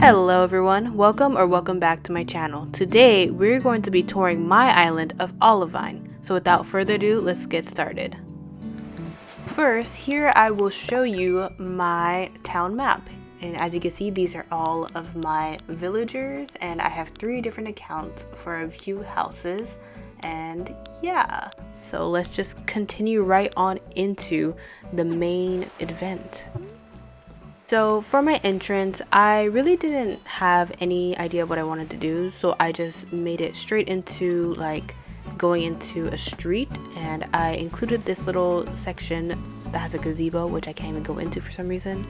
Hello everyone, welcome back to my channel. Today we're going to be touring my island of Olivine. So without further ado, let's get started. First, here I will show you my town map. And as you can see, these are all of my villagers and I have 3 different accounts for a few houses. And yeah, so let's just continue right on into the main event. So for my entrance, I really didn't have any idea what I wanted to do, so I just made it straight into like going into a street, and I included this little section that has a gazebo, which I can't even go into for some reason.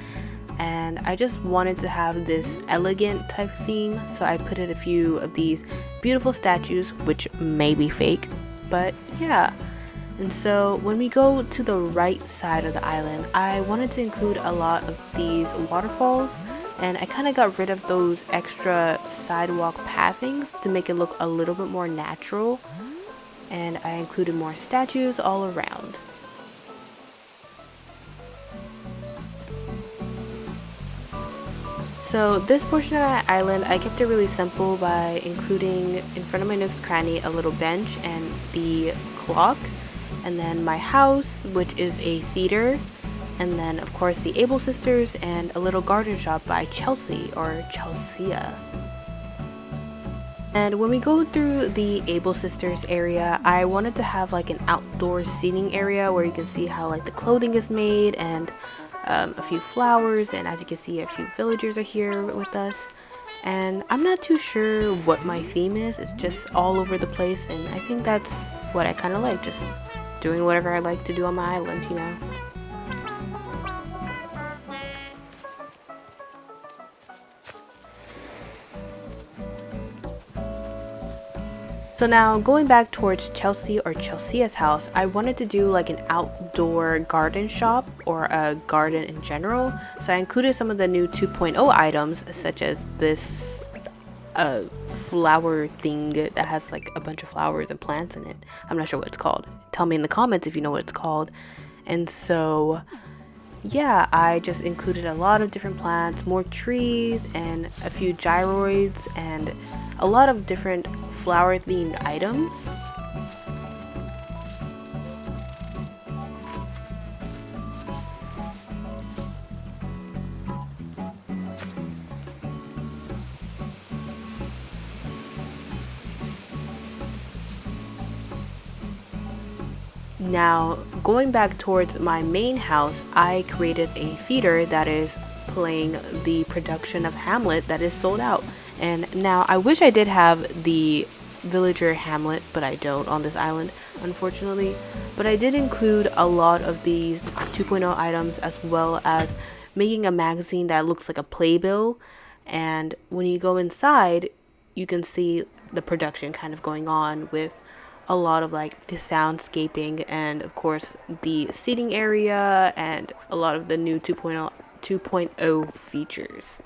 And I just wanted to have this elegant type theme, so I put in a few of these beautiful statues, which may be fake, but yeah. And so when we go to the right side of the island, I wanted to include a lot of these waterfalls, and I kind of got rid of those extra sidewalk pathings to make it look a little bit more natural, and I included more statues all around. So this portion of my island, I kept it really simple by including in front of my nook's cranny a little bench and the clock. And then my house, which is a theater, and then of course the Able Sisters and a little garden shop by Chelsea or Chelsea. And when we go through the Able Sisters area, I wanted to have like an outdoor seating area where you can see how like the clothing is made and a few flowers, and as you can see a few villagers are here with us. And I'm not too sure what my theme is, it's just all over the place, and I think that's what I kind of like, just doing whatever I like to do on my island, you know. So now going back towards Chelsea or Chelsea's house, I wanted to do like an outdoor garden shop or a garden in general. So I included some of the new 2.0 items, such as this flower thing that has like a bunch of flowers and plants in it. I'm not sure what it's called. Tell me in the comments if you know what it's called. And so yeah, I just included a lot of different plants, more trees, and a few gyroids, and a lot of different flower themed items. Now, going back towards my main house, I created a theater that is playing the production of Hamlet that is sold out. And now I wish I did have the villager Hamlet, but I don't on this island, unfortunately. But I did include a lot of these 2.0 items, as well as making a magazine that looks like a playbill. And when you go inside, you can see the production kind of going on with a lot of like the soundscaping and of course the seating area and a lot of the new 2.0 features.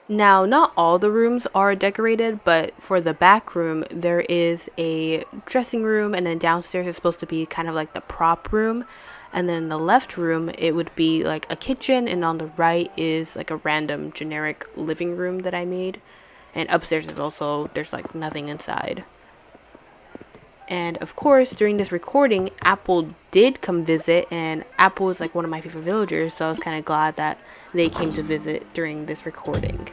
Now, not all the rooms are decorated, but for the back room there is a dressing room, and then downstairs is supposed to be kind of like the prop room, and then the left room it would be like a kitchen, and on the right is like a random generic living room that I made, and upstairs is also there's like nothing inside. And of course, during this recording, Apple did come visit, and Apple is like one of my favorite villagers, so I was kind of glad that they came to visit during this recording.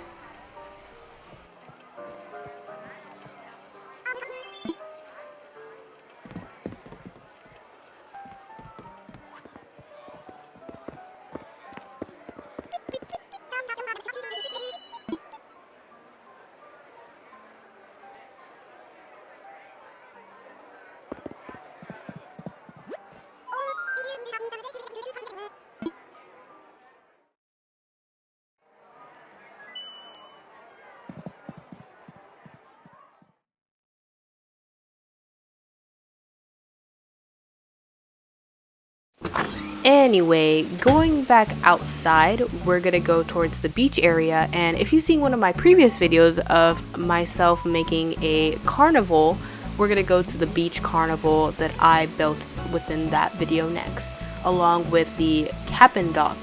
Anyway, going back outside, we're gonna go towards the beach area, and if you've seen one of my previous videos of myself making a carnival, we're gonna go to the beach carnival that I built within that video next, along with the cabin dock.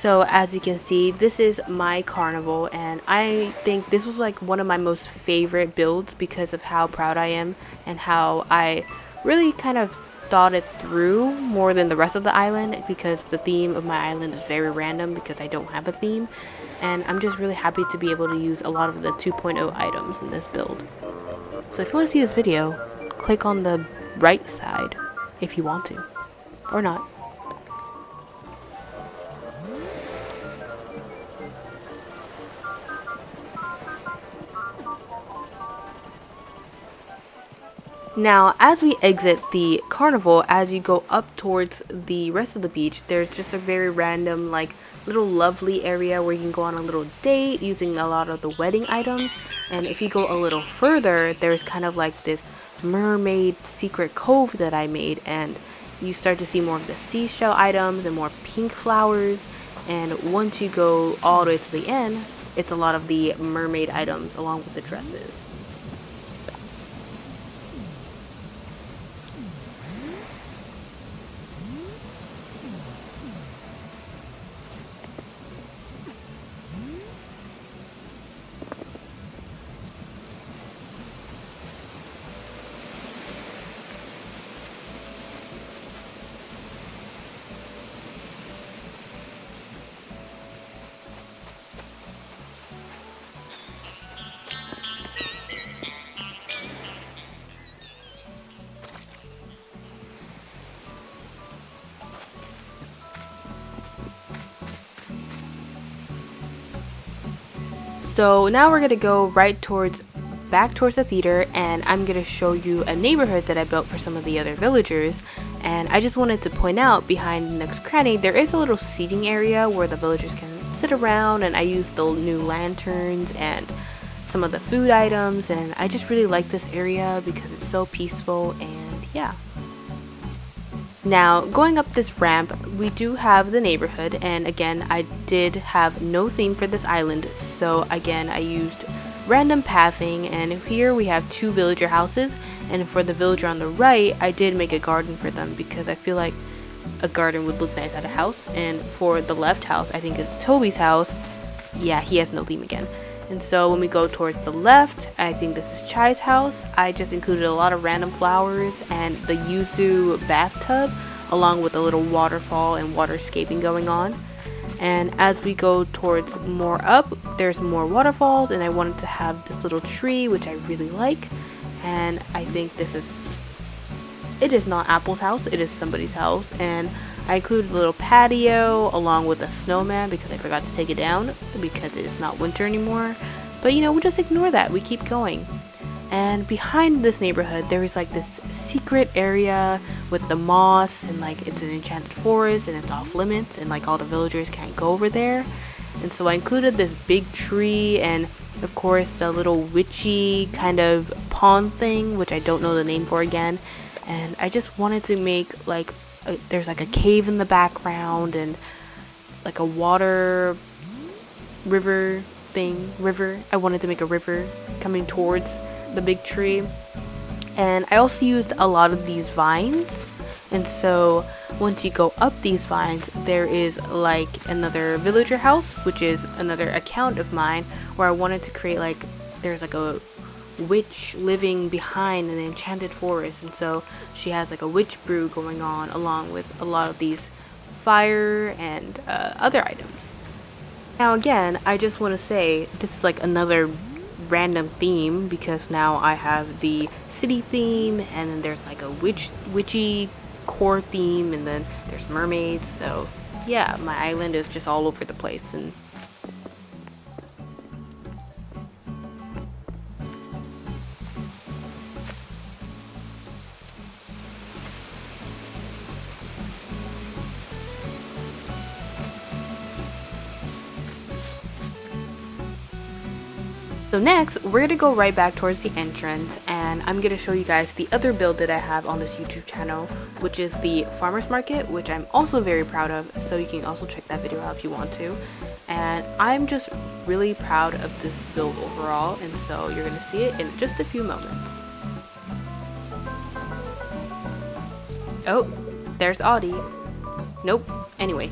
So as you can see, this is my carnival, and I think this was like one of my most favorite builds because of how proud I am and how I really kind of thought it through more than the rest of the island, because the theme of my island is very random because I don't have a theme, and I'm just really happy to be able to use a lot of the 2.0 items in this build. So if you want to see this video, click on the right side if you want to, or not. Now, as we exit the carnival, as you go up towards the rest of the beach, there's just a very random, like, little lovely area where you can go on a little date using a lot of the wedding items. And if you go a little further, there's kind of like this mermaid secret cove that I made, and you start to see more of the seashell items and more pink flowers. And once you go all the way to the end, it's a lot of the mermaid items along with the dresses. So now we're gonna go back towards the theater, and I'm gonna show you a neighborhood that I built for some of the other villagers. And I just wanted to point out, behind Nook's Cranny, there is a little seating area where the villagers can sit around, and I used the new lanterns and some of the food items, and I just really like this area because it's so peaceful, and yeah. Now, going up this ramp, we do have the neighborhood, and again, I did have no theme for this island, so again, I used random pathing, and here we have 2 villager houses, and for the villager on the right, I did make a garden for them because I feel like a garden would look nice at a house. And for the left house, I think it's Toby's house. Yeah, he has no theme again. And so when we go towards the left, I think this is Chai's house. I just included a lot of random flowers and the yuzu bathtub, along with a little waterfall and waterscaping going on. And as we go towards more up, there's more waterfalls, and I wanted to have this little tree, which I really like. And I think it is not Apple's house, it is somebody's house. And I included a little patio along with a snowman because I forgot to take it down because it is not winter anymore. But we'll just ignore that. We keep going. And behind this neighborhood, there is like this secret area with the moss, and like it's an enchanted forest and it's off limits, and like all the villagers can't go over there. And so I included this big tree, and of course the little witchy kind of pond thing, which I don't know the name for again. And I just wanted to make like there's like a cave in the background and like a river. I wanted to make a river coming towards the big tree. And I also used a lot of these vines, and so once you go up these vines, there is like another villager house, which is another account of mine, where I wanted to create like there's like a witch living behind an enchanted forest, and so she has like a witch brew going on along with a lot of these fire and other items. Now again, I just want to say this is like another random theme because now I have the city theme, and then there's like a witchy core theme, and then there's mermaids. So yeah, my island is just all over the place. And so next, we're gonna go right back towards the entrance, and I'm gonna show you guys the other build that I have on this YouTube channel, which is the farmers market, which I'm also very proud of, so you can also check that video out if you want to. And I'm just really proud of this build overall, and so you're gonna see it in just a few moments. Oh, there's Audie. Nope. Anyway.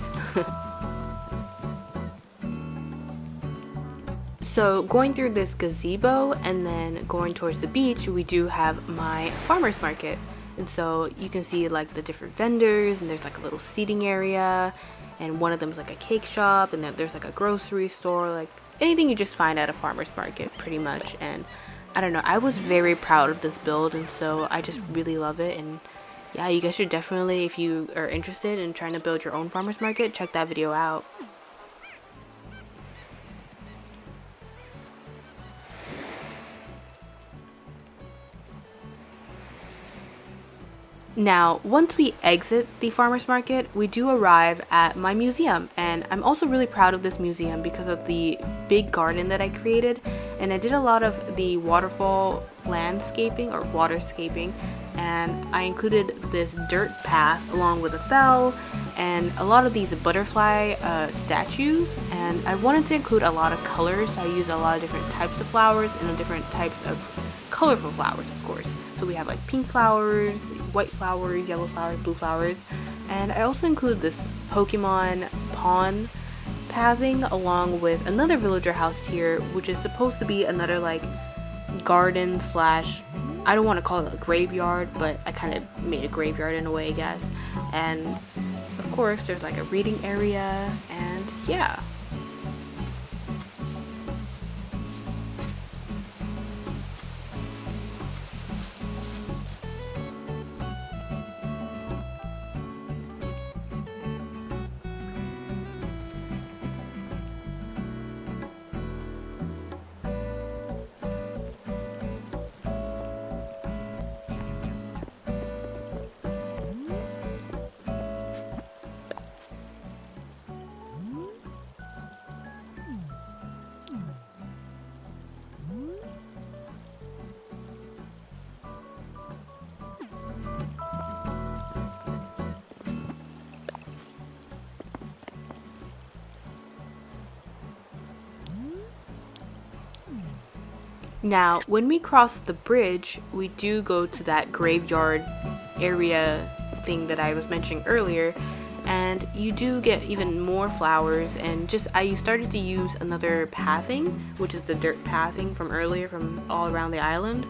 So going through this gazebo and then going towards the beach, we do have my farmer's market. And so you can see like the different vendors, and there's like a little seating area, and one of them is like a cake shop, and then there's like a grocery store, like anything you just find at a farmer's market pretty much. And I don't know, I was very proud of this build, and so I just really love it. And yeah, you guys should definitely, if you are interested in trying to build your own farmer's market, check that video out. Now, once we exit the farmer's market, we do arrive at my museum, and I'm also really proud of this museum because of the big garden that I created, and I did a lot of the waterfall landscaping or waterscaping, and I included this dirt path along with a bell and a lot of these butterfly statues, and I wanted to include a lot of colors. So I used a lot of different types of flowers and different types of colorful flowers, of course. So we have like pink flowers, white flowers, yellow flowers, blue flowers, and I also include this Pokemon pond pathing along with another villager house here, which is supposed to be another like garden slash, I don't want to call it a graveyard, but I kind of made a graveyard in a way, I guess. And of course there's like a reading area, and yeah. Now, when we cross the bridge, we do go to that graveyard area thing that I was mentioning earlier, and you do get even more flowers. And just I started to use another pathing, which is the dirt pathing from earlier from all around the island.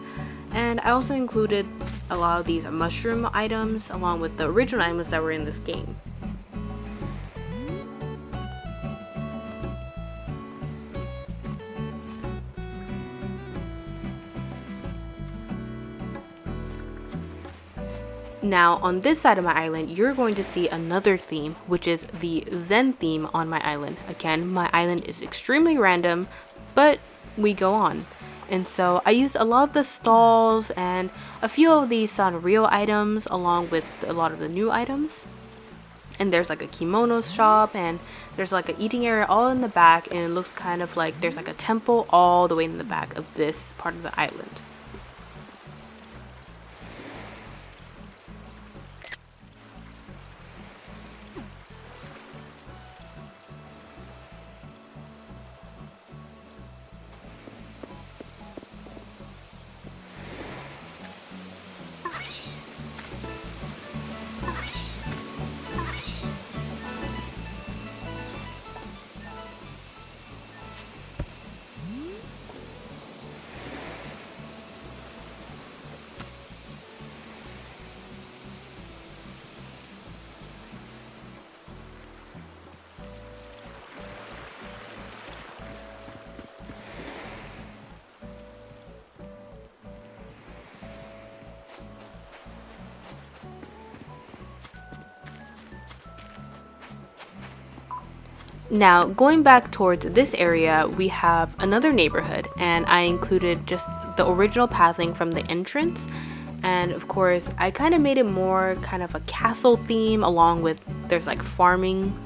And I also included a lot of these mushroom items along with the original items that were in this game. Now, on this side of my island, you're going to see another theme, which is the Zen theme on my island. Again, my island is extremely random, but we go on. And so I used a lot of the stalls and a few of these Sanrio items along with a lot of the new items. And there's like a kimono shop, and there's like an eating area all in the back, and it looks kind of like there's like a temple all the way in the back of this part of the island. Now, going back towards this area, we have another neighborhood, and I included just the original pathing from the entrance. And of course, I kind of made it more kind of a castle theme, along with there's like farming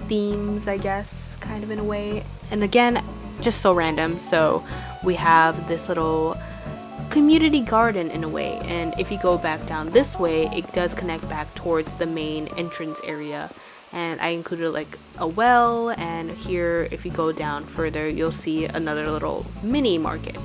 themes, I guess, kind of in a way. And again, just so random. So we have this little community garden in a way, and if you go back down this way, it does connect back towards the main entrance area. And I included like a well, and here if you go down further, you'll see another little mini market.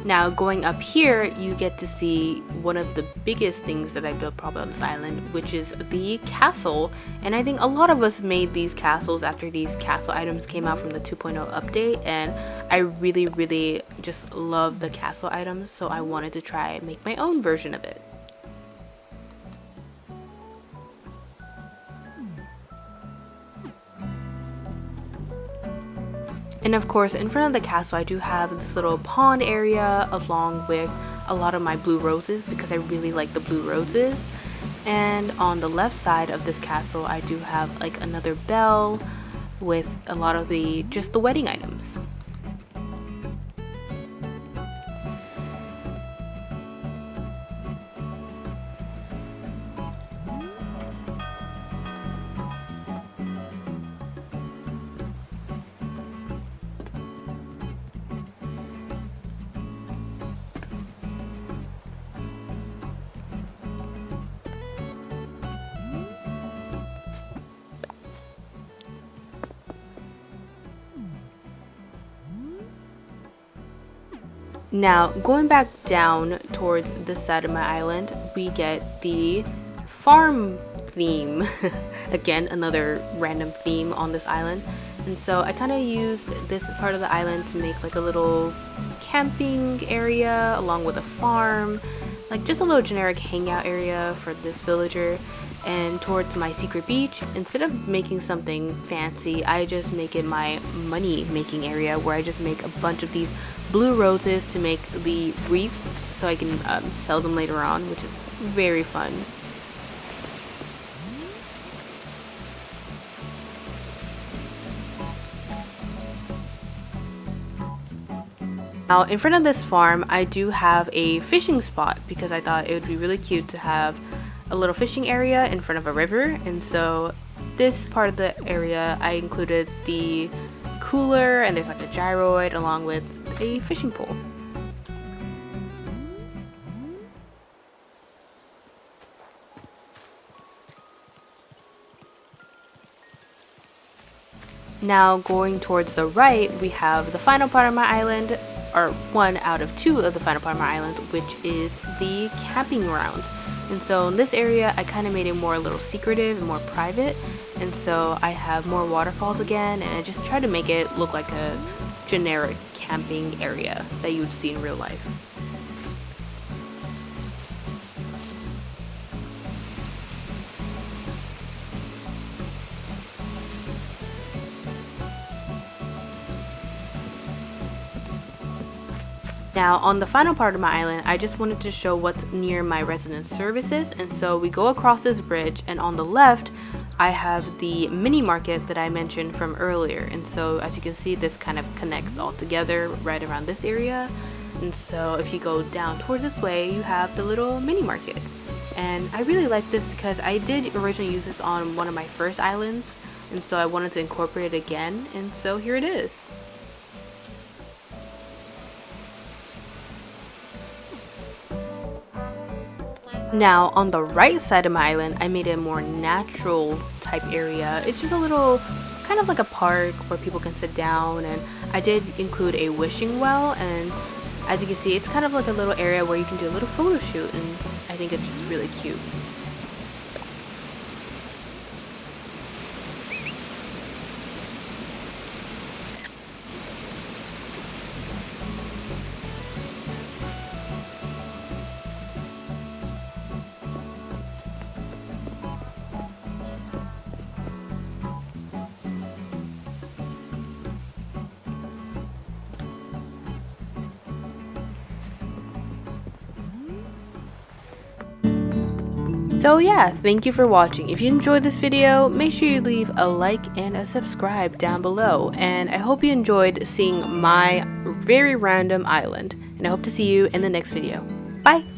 Now going up here, you get to see one of the biggest things that I built probably on this island, which is the castle. And I think a lot of us made these castles after these castle items came out from the 2.0 update, and I really just love the castle items, so I wanted to try and make my own version of it. And of course, in front of the castle, I do have this little pond area along with a lot of my blue roses because I really like the blue roses. And on the left side of this castle, I do have like another bell with a lot of the wedding items. Now, going back down towards this side of my island, we get the farm theme. Again, another random theme on this island. And so I kind of used this part of the island to make like a little camping area along with a farm, like just a little generic hangout area for this villager. And towards my secret beach, instead of making something fancy, I just make it my money making area where I just make a bunch of these blue roses to make the wreaths so I can sell them later on, which is very fun. Now in front of this farm, I do have a fishing spot because I thought it would be really cute to have a little fishing area in front of a river. And so this part of the area, I included the cooler, and there's like a gyroid along with a fishing pole. Now going towards the right, we have the final part of my island, or one out of two of the final part of my island, which is the camping grounds. And so in this area, I kind of made it more a little secretive and more private. And so I have more waterfalls again, and I just try to make it look like a generic camping area that you would see in real life. Now on the final part of my island, I just wanted to show what's near my resident services, and so we go across this bridge, and on the left I have the mini market that I mentioned from earlier. And so as you can see, this kind of connects all together right around this area. And so if you go down towards this way, you have the little mini market. And I really like this because I did originally use this on one of my first islands, and so I wanted to incorporate it again, and so here it is. Now on the right side of my island, I made it a more natural type area. It's just a little kind of like a park where people can sit down, and I did include a wishing well, and as you can see, it's kind of like a little area where you can do a little photo shoot, and I think it's just really cute. So yeah, thank you for watching. If you enjoyed this video, make sure you leave a like and a subscribe down below. And I hope you enjoyed seeing my very random island. And I hope to see you in the next video. Bye!